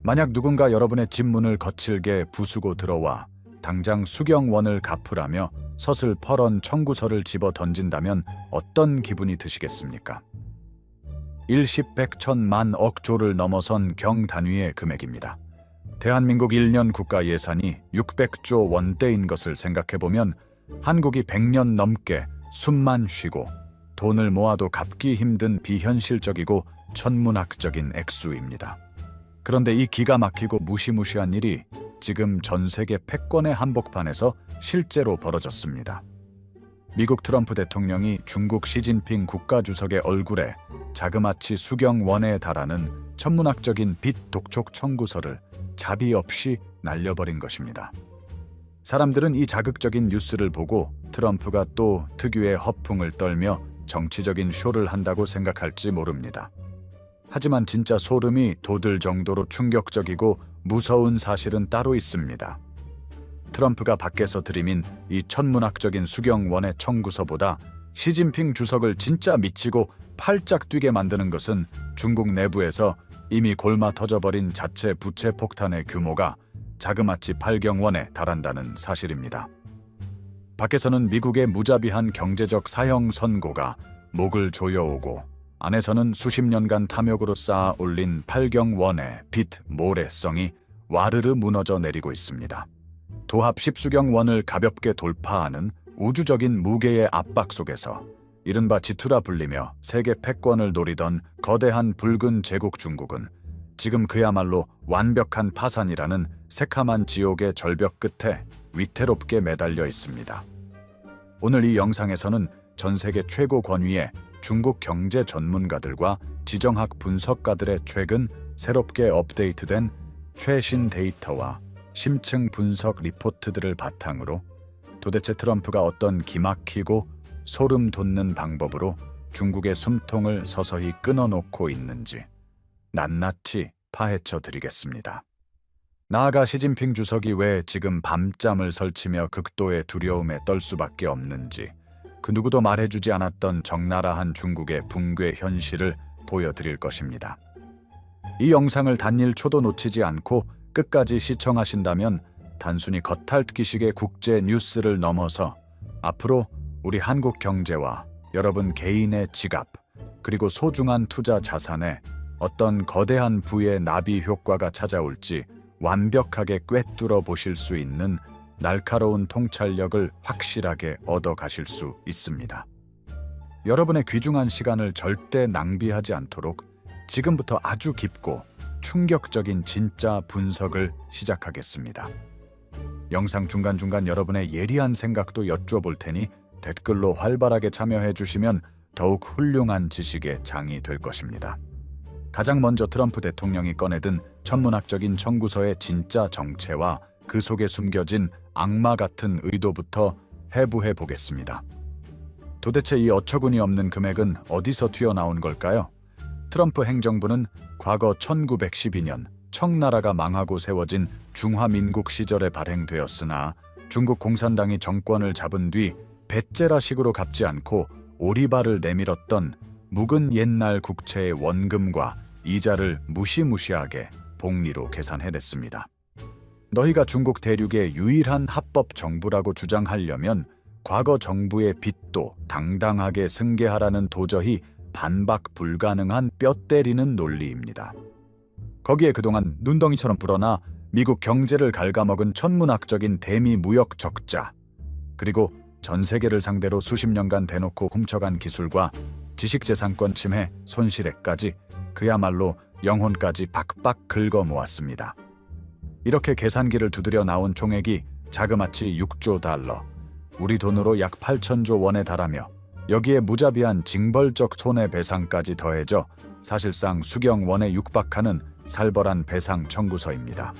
만약 누군가 여러분의 집 문을 거칠게 부수고 들어와 당장 수경원을 갚으라며 서슬퍼런 청구서를 집어 던진다면 어떤 기분이 드시겠습니까? 일십백천만 억조를 넘어선 경단위의 금액입니다. 대한민국 1년 국가 예산이 600조 원대인 것을 생각해보면 한국이 100년 넘게 숨만 쉬고 돈을 모아도 갚기 힘든 비현실적이고 천문학적인 액수입니다. 그런데 이 기가 막히고 무시무시한 일이 지금 전 세계 패권의 한복판에서 실제로 벌어졌습니다. 미국 트럼프 대통령이 중국 시진핑 국가주석의 얼굴에 자그마치 수경원에 달하는 천문학적인 빚 독촉 청구서를 자비 없이 날려버린 것입니다. 사람들은 이 자극적인 뉴스를 보고 트럼프가 또 특유의 허풍을 떨며 정치적인 쇼를 한다고 생각할지 모릅니다. 하지만 진짜 소름이 돋을 정도로 충격적이고 무서운 사실은 따로 있습니다. 트럼프가 밖에서 들이민 이 천문학적인 수경원의 청구서보다 시진핑 주석을 진짜 미치고 팔짝 뛰게 만드는 것은 중국 내부에서 이미 골마 터져버린 자체 부채 폭탄의 규모가 자그마치 8경원에 달한다는 사실입니다. 밖에서는 미국의 무자비한 경제적 사형 선고가 목을 조여오고 안에서는 수십 년간 탐욕으로 쌓아 올린 8경원의 빚 모래성이 와르르 무너져 내리고 있습니다. 도합 10수경원을 가볍게 돌파하는 우주적인 무게의 압박 속에서 이른바 지투라 불리며 세계 패권을 노리던 거대한 붉은 제국 중국은 지금 그야말로 완벽한 파산이라는 새카만 지옥의 절벽 끝에 위태롭게 매달려 있습니다. 오늘 이 영상에서는 전 세계 최고 권위의 중국 경제 전문가들과 지정학 분석가들의 최근 새롭게 업데이트된 최신 데이터와 심층 분석 리포트들을 바탕으로 도대체 트럼프가 어떤 기막히고 소름 돋는 방법으로 중국의 숨통을 서서히 끊어놓고 있는지 낱낱이 파헤쳐 드리겠습니다. 나아가 시진핑 주석이 왜 지금 밤잠을 설치며 극도의 두려움에 떨 수밖에 없는지 그 누구도 말해주지 않았던 적나라한 중국의 붕괴 현실을 보여드릴 것입니다. 이 영상을 단일 초도 놓치지 않고 끝까지 시청하신다면 단순히 겉핥기식의 국제 뉴스를 넘어서 앞으로 우리 한국 경제와 여러분 개인의 지갑 그리고 소중한 투자 자산에 어떤 거대한 부의 나비 효과가 찾아올지 완벽하게 꿰뚫어 보실 수 있는 날카로운 통찰력을 확실하게 얻어 가실 수 있습니다. 여러분의 귀중한 시간을 절대 낭비하지 않도록 지금부터 아주 깊고 충격적인 진짜 분석을 시작하겠습니다. 영상 중간중간 여러분의 예리한 생각도 여쭈어볼 테니 댓글로 활발하게 참여해 주시면 더욱 훌륭한 지식의 장이 될 것입니다. 가장 먼저 트럼프 대통령이 꺼내든 천문학적인 청구서의 진짜 정체와 그 속에 숨겨진 악마 같은 의도부터 해부해 보겠습니다. 도대체 이 어처구니 없는 금액은 어디서 튀어나온 걸까요? 트럼프 행정부는 과거 1912년 청나라가 망하고 세워진 중화민국 시절에 발행되었으나 중국 공산당이 정권을 잡은 뒤 배째라식으로 갚지 않고 오리발을 내밀었던 묵은 옛날 국채의 원금과 이자를 무시무시하게 복리로 계산해냈습니다. 너희가 중국 대륙의 유일한 합법 정부라고 주장하려면 과거 정부의 빚도 당당하게 승계하라는 도저히 반박 불가능한 뼈 때리는 논리입니다. 거기에 그동안 눈덩이처럼 불어나 미국 경제를 갉아먹은 천문학적인 대미 무역 적자, 그리고 전 세계를 상대로 수십 년간 대놓고 훔쳐간 기술과 지식재산권 침해, 손실액까지 그야말로 영혼까지 박박 긁어 모았습니다. 이렇게 계산기를 두드려 나온 총액이 자그마치 6조 달러, 우리 돈으로 약 8천조 원에 달하며 여기에 무자비한 징벌적 손해배상까지 더해져 사실상 수경원에 육박하는 살벌한 배상 청구서입니다.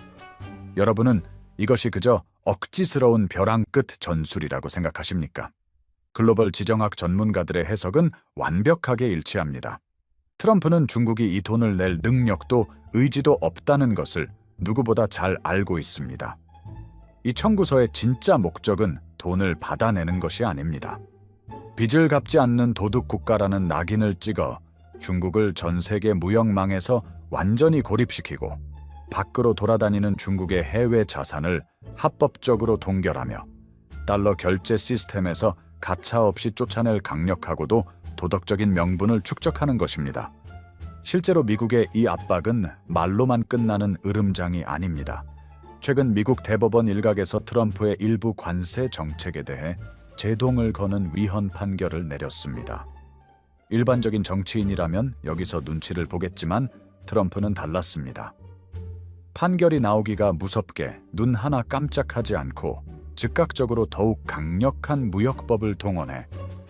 여러분은 이것이 그저 억지스러운 벼랑 끝 전술이라고 생각하십니까? 글로벌 지정학 전문가들의 해석은 완벽하게 일치합니다. 트럼프는 중국이 이 돈을 낼 능력도 의지도 없다는 것을 누구보다 잘 알고 있습니다. 이 청구서의 진짜 목적은 돈을 받아내는 것이 아닙니다. 빚을 갚지 않는 도둑국가라는 낙인을 찍어 중국을 전 세계 무역망에서 완전히 고립시키고 밖으로 돌아다니는 중국의 해외 자산을 합법적으로 동결하며 달러 결제 시스템에서 가차없이 쫓아낼 강력하고도 도덕적인 명분을 축적하는 것입니다. 실제로 미국의 이 압박은 말로만 끝나는 으름장이 아닙니다. 최근 미국 대법원 일각에서 트럼프의 일부 관세 정책에 대해 제동을 거는 위헌 판결을 내렸습니다. 일반적인 정치인이라면 여기서 눈치를 보겠지만 트럼프는 달랐습니다. 판결이 나오기가 무섭게 눈 하나 깜짝하지 않고 즉각적으로 더욱 강력한 무역법을 동원해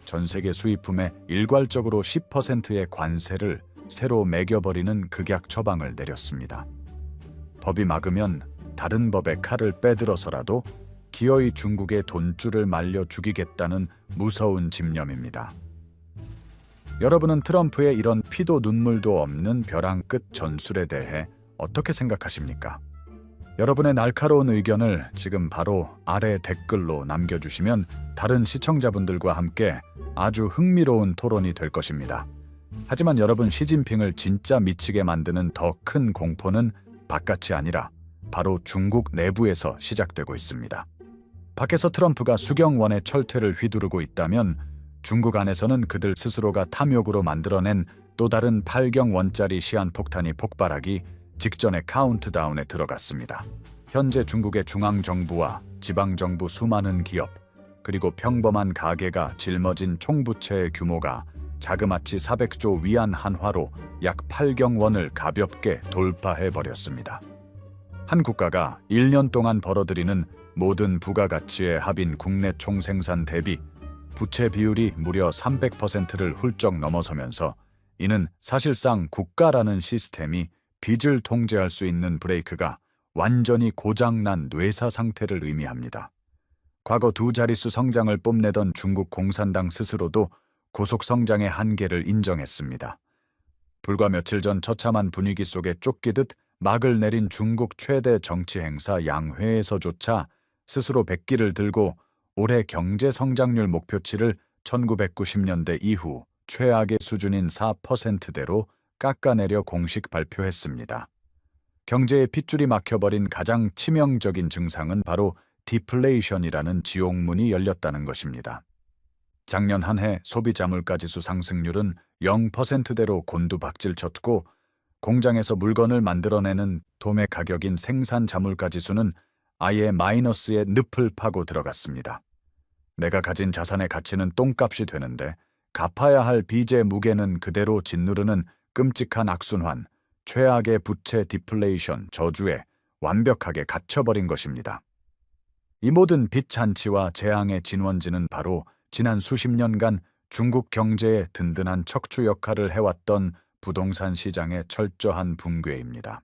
전 세계 수입품에 일괄적으로 10%의 관세를 새로 매겨버리는 극약 처방을 내렸습니다. 법이 막으면 다른 법의 칼을 빼들어서라도 기어이 중국의 돈줄을 말려 죽이겠다는 무서운 집념입니다. 여러분은 트럼프의 이런 피도 눈물도 없는 벼랑 끝 전술에 대해 어떻게 생각하십니까? 여러분의 날카로운 의견을 지금 바로 아래 댓글로 남겨주시면 다른 시청자분들과 함께 아주 흥미로운 토론이 될 것입니다. 하지만 여러분, 시진핑을 진짜 미치게 만드는 더 큰 공포는 바깥이 아니라 바로 중국 내부에서 시작되고 있습니다. 밖에서 트럼프가 수경원의 철퇴를 휘두르고 있다면 중국 안에서는 그들 스스로가 탐욕으로 만들어낸 또 다른 8경원짜리 시한폭탄이 폭발하기 직전의 카운트다운에 들어갔습니다. 현재 중국의 중앙정부와 지방정부 수많은 기업, 그리고 평범한 가게가 짊어진 총부채의 규모가 자그마치 400조 위안 한화로 약 8경원을 가볍게 돌파해버렸습니다. 한 국가가 1년 동안 벌어들이는 모든 부가가치의 합인 국내 총생산 대비 부채 비율이 무려 300%를 훌쩍 넘어서면서 이는 사실상 국가라는 시스템이 빚을 통제할 수 있는 브레이크가 완전히 고장난 뇌사 상태를 의미합니다. 과거 두 자릿수 성장을 뽐내던 중국 공산당 스스로도 고속 성장의 한계를 인정했습니다. 불과 며칠 전 처참한 분위기 속에 쫓기듯 막을 내린 중국 최대 정치 행사 양회에서조차 스스로 백기를 들고 올해 경제 성장률 목표치를 1990년대 이후 최악의 수준인 4%대로 깎아내려 공식 발표했습니다. 경제의 핏줄이 막혀버린 가장 치명적인 증상은 바로 디플레이션이라는 지옥문이 열렸다는 것입니다. 작년 한 해 소비자 물가지수 상승률은 0%대로 곤두박질쳤고 공장에서 물건을 만들어내는 도매 가격인 생산 자물가 지수는 아예 마이너스의 늪을 파고 들어갔습니다. 내가 가진 자산의 가치는 똥값이 되는데 갚아야 할 빚의 무게는 그대로 짓누르는 끔찍한 악순환, 최악의 부채 디플레이션 저주에 완벽하게 갇혀버린 것입니다. 이 모든 빚 잔치와 재앙의 진원지는 바로 지난 수십 년간 중국 경제의 든든한 척추 역할을 해왔던 부동산 시장의 철저한 붕괴입니다.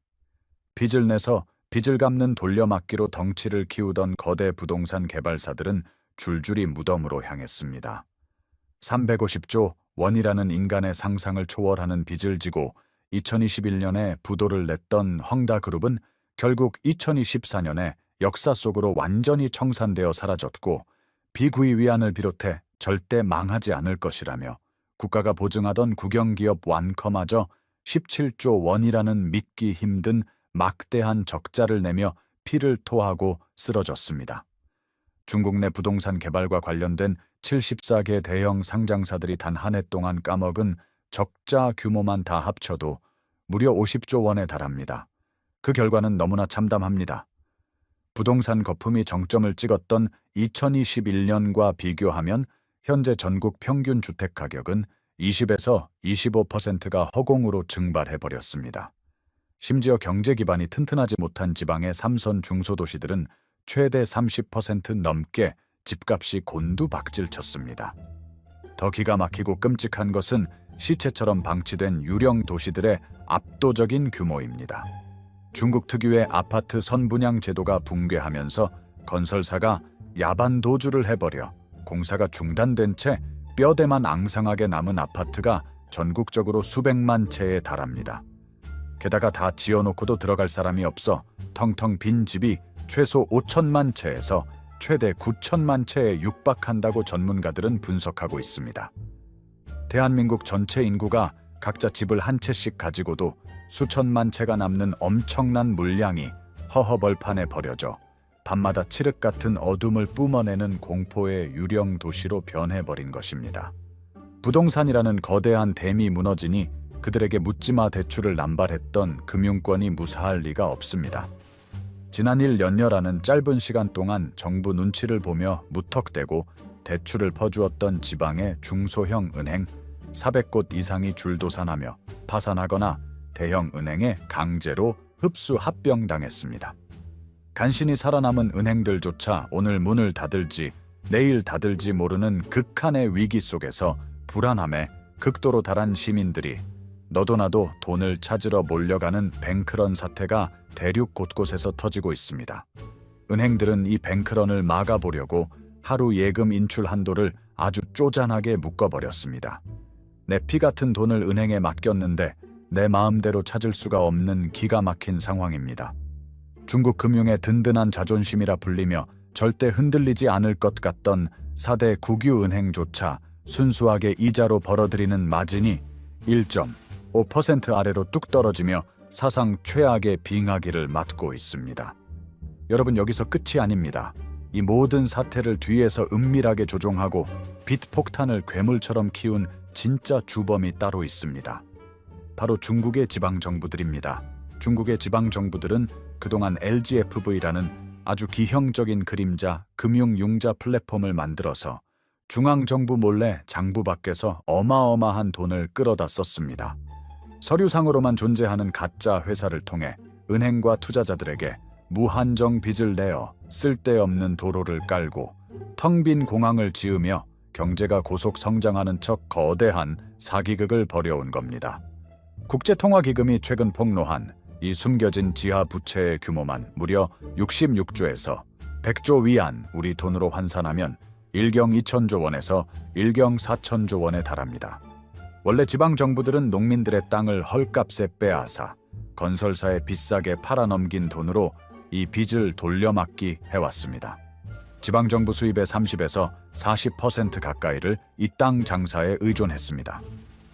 빚을 내서 빚을 갚는 돌려막기로 덩치를 키우던 거대 부동산 개발사들은 줄줄이 무덤으로 향했습니다. 350조 원이라는 인간의 상상을 초월하는 빚을 지고 2021년에 부도를 냈던 헝다그룹은 결국 2024년에 역사 속으로 완전히 청산되어 사라졌고 비구이 위안을 비롯해 절대 망하지 않을 것이라며 국가가 보증하던 국영기업 완커마저 17조 원이라는 믿기 힘든 막대한 적자를 내며 피를 토하고 쓰러졌습니다. 중국 내 부동산 개발과 관련된 74개 대형 상장사들이 단 한 해 동안 까먹은 적자 규모만 다 합쳐도 무려 50조 원에 달합니다. 그 결과는 너무나 참담합니다. 부동산 거품이 정점을 찍었던 2021년과 비교하면 현재 전국 평균 주택 가격은 20에서 25%가 허공으로 증발해버렸습니다. 심지어 경제 기반이 튼튼하지 못한 지방의 3선 중소도시들은 최대 30% 넘게 집값이 곤두박질쳤습니다. 더 기가 막히고 끔찍한 것은 시체처럼 방치된 유령 도시들의 압도적인 규모입니다. 중국 특유의 아파트 선분양 제도가 붕괴하면서 건설사가 야반 도주를 해버려 공사가 중단된 채 뼈대만 앙상하게 남은 아파트가 전국적으로 수백만 채에 달합니다. 게다가 다 지어놓고도 들어갈 사람이 없어 텅텅 빈 집이 최소 5천만 채에서 최대 9천만 채에 육박한다고 전문가들은 분석하고 있습니다. 대한민국 전체 인구가 각자 집을 한 채씩 가지고도 수천만 채가 남는 엄청난 물량이 허허벌판에 버려져 밤마다 칠흑 같은 어둠을 뿜어내는 공포의 유령 도시로 변해버린 것입니다. 부동산이라는 거대한 댐이 무너지니 그들에게 묻지마 대출을 남발했던 금융권이 무사할 리가 없습니다. 지난 1년여라는 짧은 시간 동안 정부 눈치를 보며 무턱대고 대출을 퍼주었던 지방의 중소형 은행 400곳 이상이 줄도산하며 파산하거나 대형 은행에 강제로 흡수 합병당했습니다. 간신히 살아남은 은행들조차 오늘 문을 닫을지 내일 닫을지 모르는 극한의 위기 속에서 불안함에 극도로 달한 시민들이 너도나도 돈을 찾으러 몰려가는 뱅크런 사태가 대륙 곳곳에서 터지고 있습니다. 은행들은 이 뱅크런을 막아보려고 하루 예금 인출 한도를 아주 쪼잔하게 묶어버렸습니다. 내 피 같은 돈을 은행에 맡겼는데 내 마음대로 찾을 수가 없는 기가 막힌 상황입니다. 중국 금융의 든든한 자존심이라 불리며 절대 흔들리지 않을 것 같던 4대 국유은행조차 순수하게 이자로 벌어들이는 마진이 1.5% 아래로 뚝 떨어지며 사상 최악의 빙하기를 맞고 있습니다. 여러분, 여기서 끝이 아닙니다. 이 모든 사태를 뒤에서 은밀하게 조종하고 빚폭탄을 괴물처럼 키운 진짜 주범이 따로 있습니다. 바로 중국의 지방정부들입니다. 중국의 지방정부들은 그동안 LGFV라는 아주 기형적인 그림자 금융융자 플랫폼을 만들어서 중앙정부 몰래 장부 밖에서 어마어마한 돈을 끌어다 썼습니다. 서류상으로만 존재하는 가짜 회사를 통해 은행과 투자자들에게 무한정 빚을 내어 쓸데없는 도로를 깔고 텅 빈 공항을 지으며 경제가 고속 성장하는 척 거대한 사기극을 벌여온 겁니다. 국제통화기금이 최근 폭로한 이 숨겨진 지하 부채의 규모만 무려 66조에서 100조 위안, 우리 돈으로 환산하면 1경 2천조 원에서 1경 4천조 원에 달합니다. 원래 지방정부들은 농민들의 땅을 헐값에 빼앗아 건설사에 비싸게 팔아넘긴 돈으로 이 빚을 돌려막기 해왔습니다. 지방정부 수입의 30에서 40% 가까이를 이 땅 장사에 의존했습니다.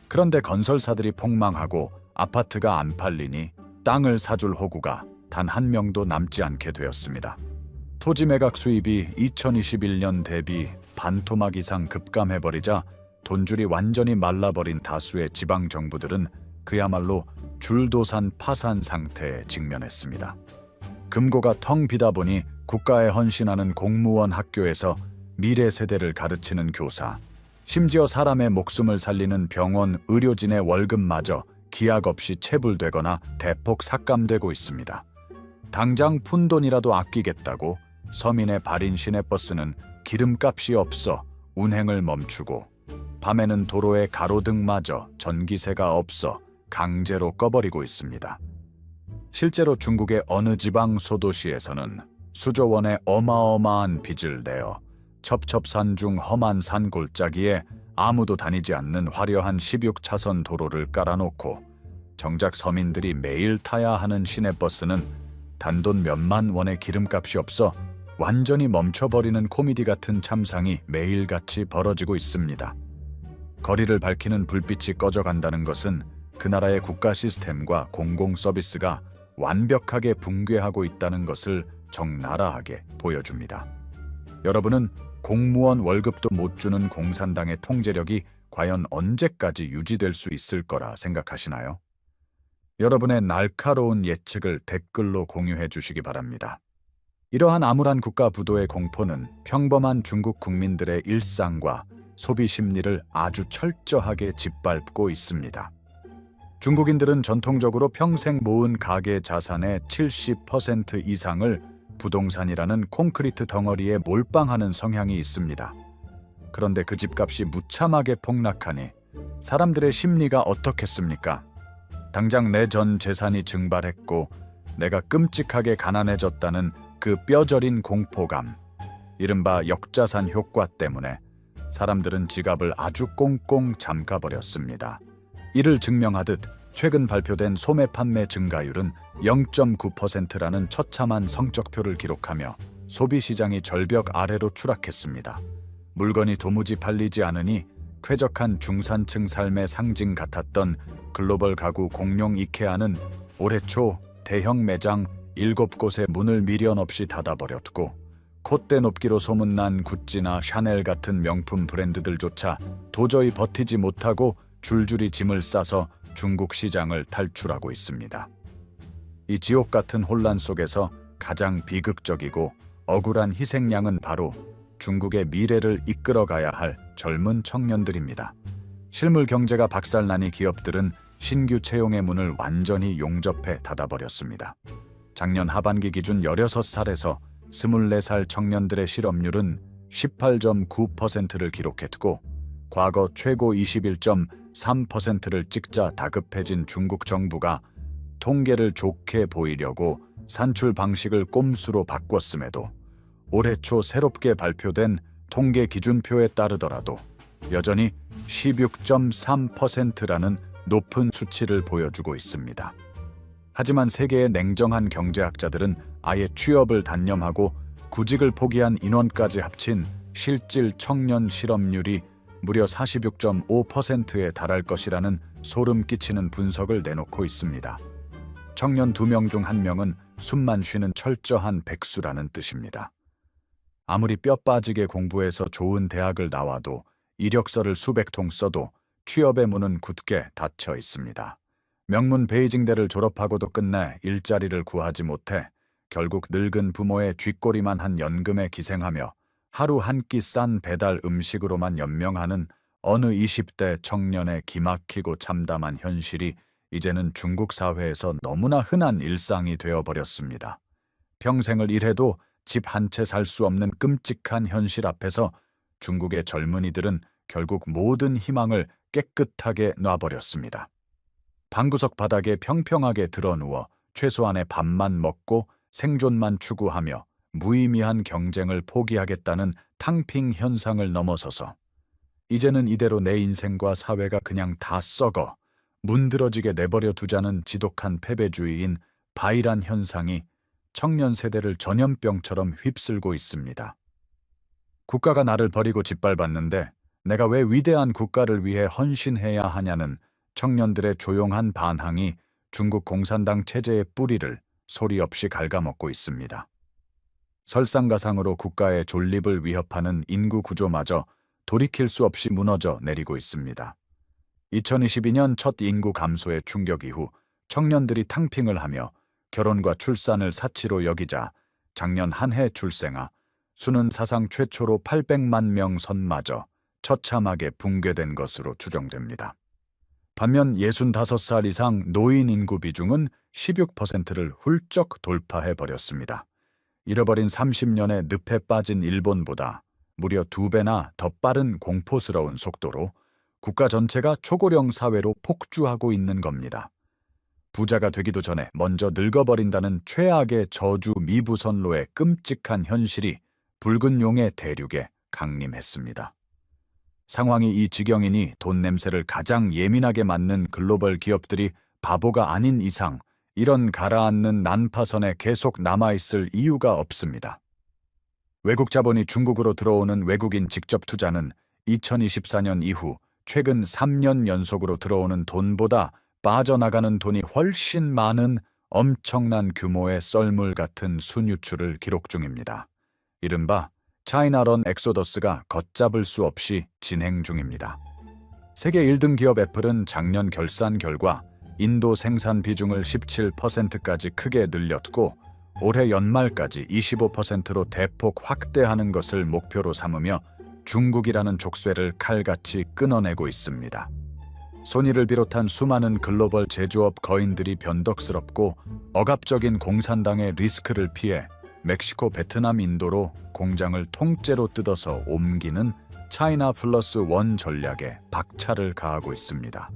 그런데 건설사들이 폭망하고 아파트가 안 팔리니 땅을 사줄 호구가 단 한 명도 남지 않게 되었습니다. 토지 매각 수입이 2021년 대비 반토막 이상 급감해버리자 돈줄이 완전히 말라버린 다수의 지방정부들은 그야말로 줄도산 파산 상태에 직면했습니다. 금고가 텅 비다 보니 국가에 헌신하는 공무원 학교에서 미래 세대를 가르치는 교사, 심지어 사람의 목숨을 살리는 병원 의료진의 월급마저 기약 없이 체불되거나 대폭 삭감되고 있습니다. 당장 푼돈이라도 아끼겠다고 서민의 발인 시내버스는 기름값이 없어 운행을 멈추고 밤에는 도로에 가로등마저 전기세가 없어 강제로 꺼버리고 있습니다. 실제로 중국의 어느 지방 소도시에서는 수조 원의 어마어마한 빚을 내어 첩첩산중 험한 산 골짜기에 아무도 다니지 않는 화려한 16차선 도로를 깔아놓고 정작 서민들이 매일 타야 하는 시내버스는 단돈 몇만 원의 기름값이 없어 완전히 멈춰버리는 코미디 같은 참상이 매일같이 벌어지고 있습니다. 거리를 밝히는 불빛이 꺼져간다는 것은 그 나라의 국가 시스템과 공공 서비스가 완벽하게 붕괴하고 있다는 것을 적나라하게 보여줍니다. 여러분은 공무원 월급도 못 주는 공산당의 통제력이 과연 언제까지 유지될 수 있을 거라 생각하시나요? 여러분의 날카로운 예측을 댓글로 공유해 주시기 바랍니다. 이러한 암울한 국가 부도의 공포는 평범한 중국 국민들의 일상과 소비 심리를 아주 철저하게 짓밟고 있습니다. 중국인들은 전통적으로 평생 모은 가계 자산의 70% 이상을 부동산이라는 콘크리트 덩어리에 몰빵하는 성향이 있습니다. 그런데 그 집값이 무참하게 폭락하니 사람들의 심리가 어떻겠습니까? 당장 내 전 재산이 증발했고 내가 끔찍하게 가난해졌다는 그 뼈저린 공포감, 이른바 역자산 효과 때문에 사람들은 지갑을 아주 꽁꽁 잠가버렸습니다. 이를 증명하듯 최근 발표된 소매 판매 증가율은 0.9%라는 처참한 성적표를 기록하며 소비시장이 절벽 아래로 추락했습니다. 물건이 도무지 팔리지 않으니 쾌적한 중산층 삶의 상징 같았던 글로벌 가구 공룡 이케아는 올해 초 대형 매장 7곳의 문을 미련 없이 닫아버렸고, 콧대 높기로 소문난 구찌나 샤넬 같은 명품 브랜드들조차 도저히 버티지 못하고 줄줄이 짐을 싸서 중국 시장을 탈출하고 있습니다. 이 지옥 같은 혼란 속에서 가장 비극적이고 억울한 희생양은 바로 중국의 미래를 이끌어가야 할 젊은 청년들입니다. 실물 경제가 박살나니 기업들은 신규 채용의 문을 완전히 용접해 닫아버렸습니다. 작년 하반기 기준 16살에서 24살 청년들의 실업률은 18.9%를 기록했고, 과거 최고 21.3%를 찍자 다급해진 중국 정부가 통계를 좋게 보이려고 산출 방식을 꼼수로 바꿨음에도 올해 초 새롭게 발표된 통계 기준표에 따르더라도 여전히 16.3%라는 높은 수치를 보여주고 있습니다. 하지만 세계의 냉정한 경제학자들은 아예 취업을 단념하고 구직을 포기한 인원까지 합친 실질 청년 실업률이 무려 46.5%에 달할 것이라는 소름 끼치는 분석을 내놓고 있습니다. 청년 2명 중 1명은 숨만 쉬는 철저한 백수라는 뜻입니다. 아무리 뼈 빠지게 공부해서 좋은 대학을 나와도 이력서를 수백 통 써도 취업의 문은 굳게 닫혀 있습니다. 명문 베이징대를 졸업하고도 끝내 일자리를 구하지 못해 결국 늙은 부모의 쥐꼬리만 한 연금에 기생하며 하루 한 끼 싼 배달 음식으로만 연명하는 어느 20대 청년의 기막히고 참담한 현실이 이제는 중국 사회에서 너무나 흔한 일상이 되어버렸습니다. 평생을 일해도 집 한 채 살 수 없는 끔찍한 현실 앞에서 중국의 젊은이들은 결국 모든 희망을 깨끗하게 놔버렸습니다. 방구석 바닥에 평평하게 드러누워 최소한의 밥만 먹고 생존만 추구하며 무의미한 경쟁을 포기하겠다는 탕핑 현상을 넘어서서 이제는 이대로 내 인생과 사회가 그냥 다 썩어 문드러지게 내버려 두자는 지독한 패배주의인 바이란 현상이 청년 세대를 전염병처럼 휩쓸고 있습니다. 국가가 나를 버리고 짓밟았는데 내가 왜 위대한 국가를 위해 헌신해야 하냐는 청년들의 조용한 반항이 중국 공산당 체제의 뿌리를 소리 없이 갉아먹고 있습니다. 설상가상으로 국가의 존립을 위협하는 인구 구조마저 돌이킬 수 없이 무너져 내리고 있습니다. 2022년 첫 인구 감소의 충격 이후 청년들이 탕핑을 하며 결혼과 출산을 사치로 여기자 작년 한 해 출생아 수는 사상 최초로 800만 명 선마저 처참하게 붕괴된 것으로 추정됩니다. 반면 65살 이상 노인 인구 비중은 16%를 훌쩍 돌파해버렸습니다. 잃어버린 30년의 늪에 빠진 일본보다 무려 2배나 더 빠른 공포스러운 속도로 국가 전체가 초고령 사회로 폭주하고 있는 겁니다. 부자가 되기도 전에 먼저 늙어버린다는 최악의 저주 미부선로의 끔찍한 현실이 붉은 용의 대륙에 강림했습니다. 상황이 이 지경이니 돈 냄새를 가장 예민하게 맡는 글로벌 기업들이 바보가 아닌 이상 이런 가라앉는 난파선에 계속 남아있을 이유가 없습니다. 외국 자본이 중국으로 들어오는 외국인 직접 투자는 2024년 이후 최근 3년 연속으로 들어오는 돈보다 빠져나가는 돈이 훨씬 많은 엄청난 규모의 썰물 같은 순유출을 기록 중입니다. 이른바 차이나런 엑소더스가 걷잡을 수 없이 진행 중입니다. 세계 1등 기업 애플은 작년 결산 결과 인도 생산 비중을 17%까지 크게 늘렸고 올해 연말까지 25%로 대폭 확대하는 것을 목표로 삼으며 중국이라는 족쇄를 칼같이 끊어내고 있습니다. 소니를 비롯한 수많은 글로벌 제조업 거인들이 변덕스럽고 억압적인 공산당의 리스크를 피해 멕시코, 베트남, 인도로 공장을 통째로 뜯어서 옮기는 차이나 플러스 원 전략에 박차를 가하고 있습니다.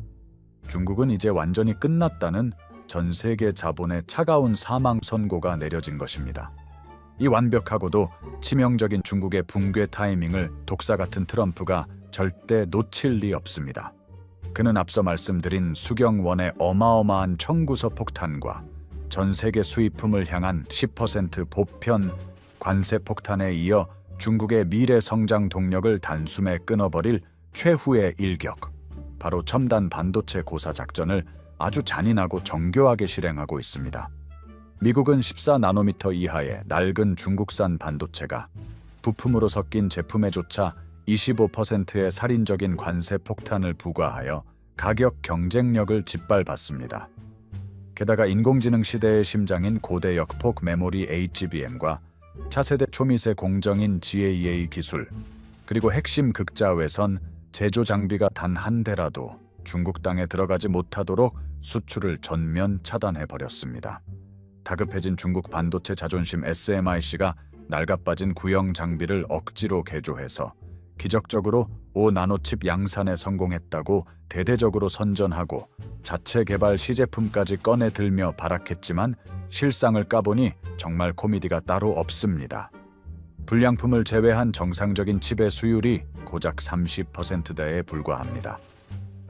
중국은 이제 완전히 끝났다는 전 세계 자본의 차가운 사망 선고가 내려진 것입니다. 이 완벽하고도 치명적인 중국의 붕괴 타이밍을 독사 같은 트럼프가 절대 놓칠 리 없습니다. 그는 앞서 말씀드린 수경원의 어마어마한 청구서 폭탄과 전 세계 수입품을 향한 10% 보편 관세 폭탄에 이어 중국의 미래 성장 동력을 단숨에 끊어버릴 최후의 일격, 바로 첨단 반도체 고사 작전을 아주 잔인하고 정교하게 실행하고 있습니다. 미국은 14나노미터 이하의 낡은 중국산 반도체가 부품으로 섞인 제품에조차 25%의 살인적인 관세 폭탄을 부과하여 가격 경쟁력을 짓밟았습니다. 게다가 인공지능 시대의 심장인 고대 역폭 메모리 HBM과 차세대 초미세 공정인 GAA 기술, 그리고 핵심 극자외선 제조 장비가 단 한 대라도 중국 땅에 들어가지 못하도록 수출을 전면 차단해버렸습니다. 다급해진 중국 반도체 자존심 SMIC가 낡아빠진 구형 장비를 억지로 개조해서 기적적으로 5나노칩 양산에 성공했다고 대대적으로 선전하고 자체 개발 시제품까지 꺼내들며 발악했지만 실상을 까보니 정말 코미디가 따로 없습니다. 불량품을 제외한 정상적인 칩의 수율이 고작 30%대에 불과합니다.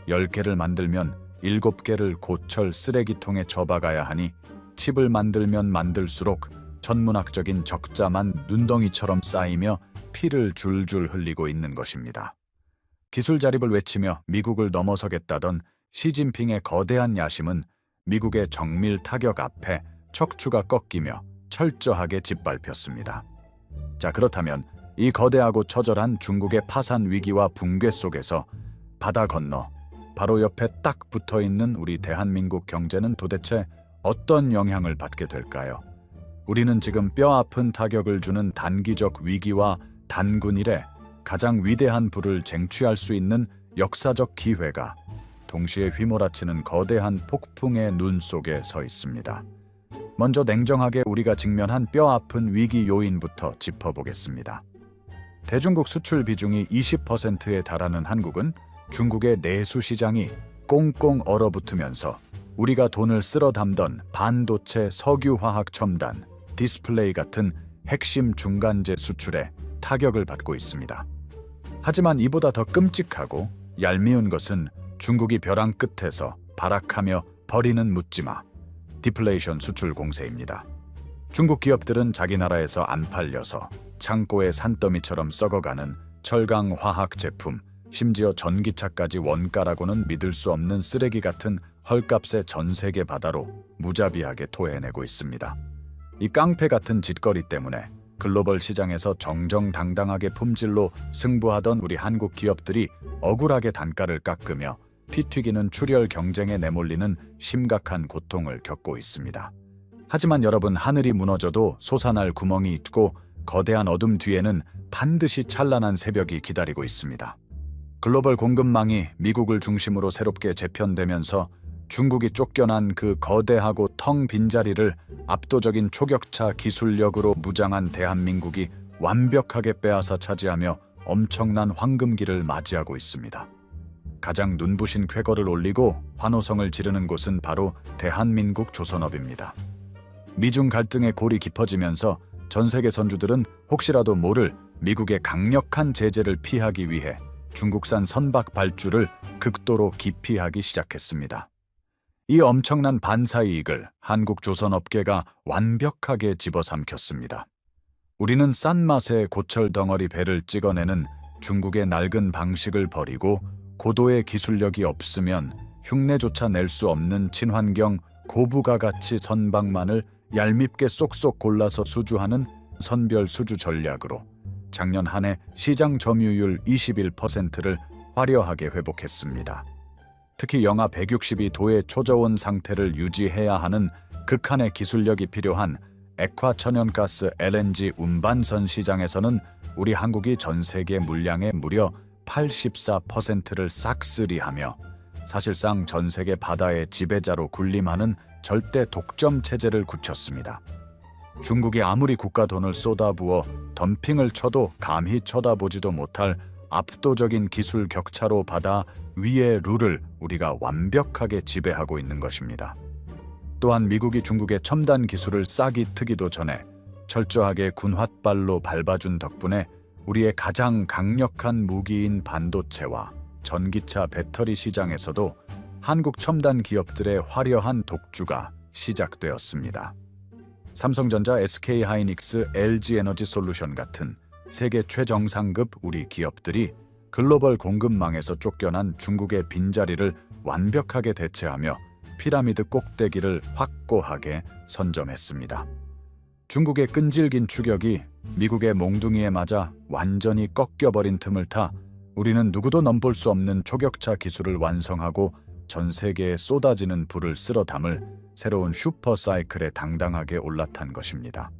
10개를 만들면 7개를 고철 쓰레기통에 처박아야 하니 칩을 만들면 만들수록 천문학적인 적자만 눈덩이처럼 쌓이며 피를 줄줄 흘리고 있는 것입니다. 기술 자립을 외치며 미국을 넘어서겠다던 시진핑의 거대한 야심은 미국의 정밀 타격 앞에 척추가 꺾이며 철저하게 짓밟혔습니다. 자, 그렇다면 이 거대하고 처절한 중국의 파산 위기와 붕괴 속에서 바다 건너 바로 옆에 딱 붙어있는 우리 대한민국 경제는 도대체 어떤 영향을 받게 될까요? 우리는 지금 뼈아픈 타격을 주는 단기적 위기와 단군 이래 가장 위대한 부를 쟁취할 수 있는 역사적 기회가 동시에 휘몰아치는 거대한 폭풍의 눈 속에 서 있습니다. 먼저 냉정하게 우리가 직면한 뼈아픈 위기 요인부터 짚어보겠습니다. 대중국 수출 비중이 20%에 달하는 한국은 중국의 내수 시장이 꽁꽁 얼어붙으면서 우리가 돈을 쓸어 담던 반도체, 석유화학 첨단, 디스플레이 같은 핵심 중간재 수출에 타격을 받고 있습니다. 하지만 이보다 더 끔찍하고 얄미운 것은 중국이 벼랑 끝에서 발악하며 버리는 묻지마, 디플레이션 수출 공세입니다. 중국 기업들은 자기 나라에서 안 팔려서 창고에 산더미처럼 썩어가는 철강 화학 제품, 심지어 전기차까지 원가라고는 믿을 수 없는 쓰레기 같은 헐값의 전 세계 바다로 무자비하게 토해내고 있습니다. 이 깡패 같은 짓거리 때문에 글로벌 시장에서 정정당당하게 품질로 승부하던 우리 한국 기업들이 억울하게 단가를 깎으며 피 튀기는 출혈 경쟁에 내몰리는 심각한 고통을 겪고 있습니다. 하지만 여러분, 하늘이 무너져도 솟아날 구멍이 있고 거대한 어둠 뒤에는 반드시 찬란한 새벽이 기다리고 있습니다. 글로벌 공급망이 미국을 중심으로 새롭게 재편되면서 중국이 쫓겨난 그 거대하고 텅 빈 자리를 압도적인 초격차 기술력으로 무장한 대한민국이 완벽하게 빼앗아 차지하며 엄청난 황금기를 맞이하고 있습니다. 가장 눈부신 쾌거를 올리고 환호성을 지르는 곳은 바로 대한민국 조선업입니다. 미중 갈등의 골이 깊어지면서 전 세계 선주들은 혹시라도 모를 미국의 강력한 제재를 피하기 위해 중국산 선박 발주를 극도로 기피하기 시작했습니다. 이 엄청난 반사이익을 한국 조선업계가 완벽하게 집어삼켰습니다. 우리는 싼 맛의 고철 덩어리 배를 찍어내는 중국의 낡은 방식을 버리고 고도의 기술력이 없으면 흉내조차 낼 수 없는 친환경 고부가가치 선박만을 얄밉게 쏙쏙 골라서 수주하는 선별 수주 전략으로 작년 한 해 시장 점유율 21%를 화려하게 회복했습니다. 특히 영하 162도의 초저온 상태를 유지해야 하는 극한의 기술력이 필요한 액화 천연가스 LNG 운반선 시장에서는 우리 한국이 전 세계 물량의 무려 84%를 싹쓸이하며 사실상 전 세계 바다의 지배자로 군림하는 절대 독점 체제를 굳혔습니다. 중국이 아무리 국가 돈을 쏟아부어 덤핑을 쳐도 감히 쳐다보지도 못할 압도적인 기술 격차로 바다 위의 룰을 우리가 완벽하게 지배하고 있는 것입니다. 또한 미국이 중국의 첨단 기술을 싹이 트기도 전에 철저하게 군홧발로 밟아준 덕분에 우리의 가장 강력한 무기인 반도체와 전기차 배터리 시장에서도 한국 첨단 기업들의 화려한 독주가 시작되었습니다. 삼성전자, SK하이닉스, LG에너지솔루션 같은 세계 최정상급 우리 기업들이 글로벌 공급망에서 쫓겨난 중국의 빈자리를 완벽하게 대체하며 피라미드 꼭대기를 확고하게 선점했습니다. 중국의 끈질긴 추격이 미국의 몽둥이에 맞아 완전히 꺾여버린 틈을 타 우리는 누구도 넘볼 수 없는 초격차 기술을 완성하고 전 세계에 쏟아지는 불을 쓸어 담을 새로운 슈퍼사이클에 당당하게 올라탄 것입니다.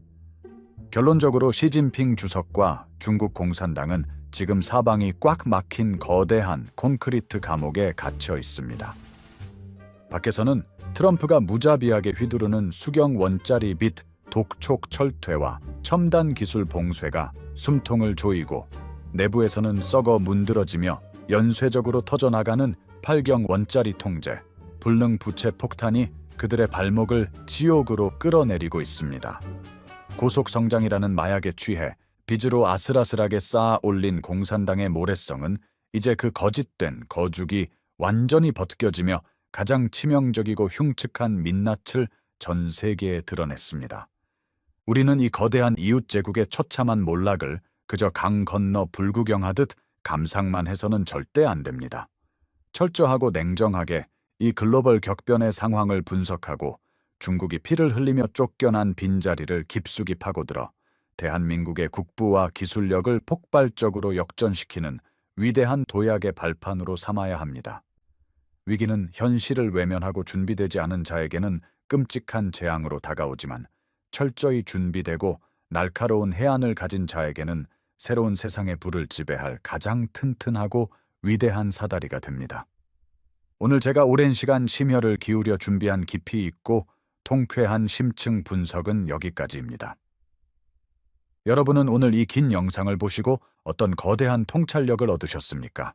결론적으로 시진핑 주석과 중국 공산당은 지금 사방이 꽉 막힌 거대한 콘크리트 감옥에 갇혀 있습니다. 밖에서는 트럼프가 무자비하게 휘두르는 수경 원짜리 빚 독촉 철퇴와 첨단 기술 봉쇄가 숨통을 조이고, 내부에서는 썩어 문드러지며 연쇄적으로 터져나가는 8경 원짜리 통제, 불능 부채 폭탄이 그들의 발목을 지옥으로 끌어내리고 있습니다. 고속성장이라는 마약에 취해 빚으로 아슬아슬하게 쌓아 올린 공산당의 모래성은 이제 그 거짓된 거죽이 완전히 벗겨지며 가장 치명적이고 흉측한 민낯을 전 세계에 드러냈습니다. 우리는 이 거대한 이웃제국의 처참한 몰락을 그저 강 건너 불구경하듯 감상만 해서는 절대 안 됩니다. 철저하고 냉정하게 이 글로벌 격변의 상황을 분석하고 중국이 피를 흘리며 쫓겨난 빈자리를 깊숙이 파고들어 대한민국의 국부와 기술력을 폭발적으로 역전시키는 위대한 도약의 발판으로 삼아야 합니다. 위기는 현실을 외면하고 준비되지 않은 자에게는 끔찍한 재앙으로 다가오지만 철저히 준비되고 날카로운 해안을 가진 자에게는 새로운 세상의 불을 지배할 가장 튼튼하고 위대한 사다리가 됩니다. 오늘 제가 오랜 시간 심혈을 기울여 준비한 깊이 있고 통쾌한 심층 분석은 여기까지입니다. 여러분은 오늘 이 긴 영상을 보시고 어떤 거대한 통찰력을 얻으셨습니까?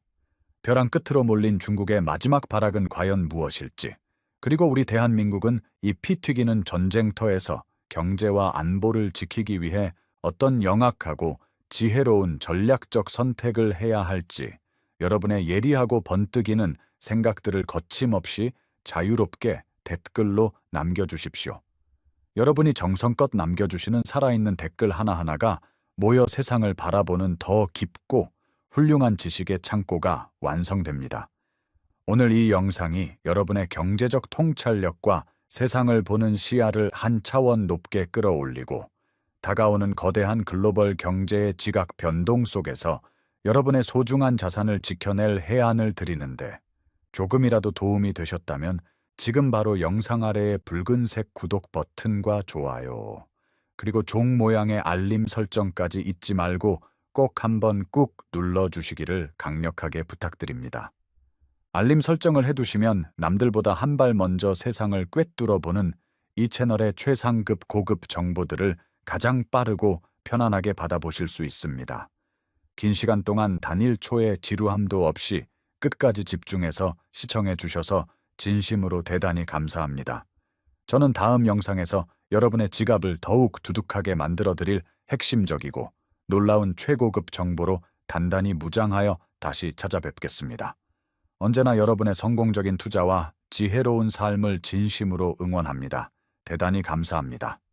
벼랑 끝으로 몰린 중국의 마지막 발악은 과연 무엇일지, 그리고 우리 대한민국은 이 피 튀기는 전쟁터에서 경제와 안보를 지키기 위해 어떤 영악하고 지혜로운 전략적 선택을 해야 할지, 여러분의 예리하고 번뜩이는 생각들을 거침없이 자유롭게 댓글로 남겨주십시오. 여러분이 정성껏 남겨주시는 살아있는 댓글 하나하나가 모여 세상을 바라보는 더 깊고 훌륭한 지식의 창고가 완성됩니다. 오늘 이 영상이 여러분의 경제적 통찰력과 세상을 보는 시야를 한 차원 높게 끌어올리고 다가오는 거대한 글로벌 경제의 지각 변동 속에서 여러분의 소중한 자산을 지켜낼 해안을 드리는데 조금이라도 도움이 되셨다면 지금 바로 영상 아래의 붉은색 구독 버튼과 좋아요, 그리고 종 모양의 알림 설정까지 잊지 말고 꼭 한번 꾹 눌러주시기를 강력하게 부탁드립니다. 알림 설정을 해두시면 남들보다 한 발 먼저 세상을 꿰뚫어보는 이 채널의 최상급 고급 정보들을 가장 빠르고 편안하게 받아보실 수 있습니다. 긴 시간 동안 단일 초의 지루함도 없이 끝까지 집중해서 시청해 주셔서 진심으로 대단히 감사합니다. 저는 다음 영상에서 여러분의 지갑을 더욱 두둑하게 만들어드릴 핵심적이고 놀라운 최고급 정보로 단단히 무장하여 다시 찾아뵙겠습니다. 언제나 여러분의 성공적인 투자와 지혜로운 삶을 진심으로 응원합니다. 대단히 감사합니다.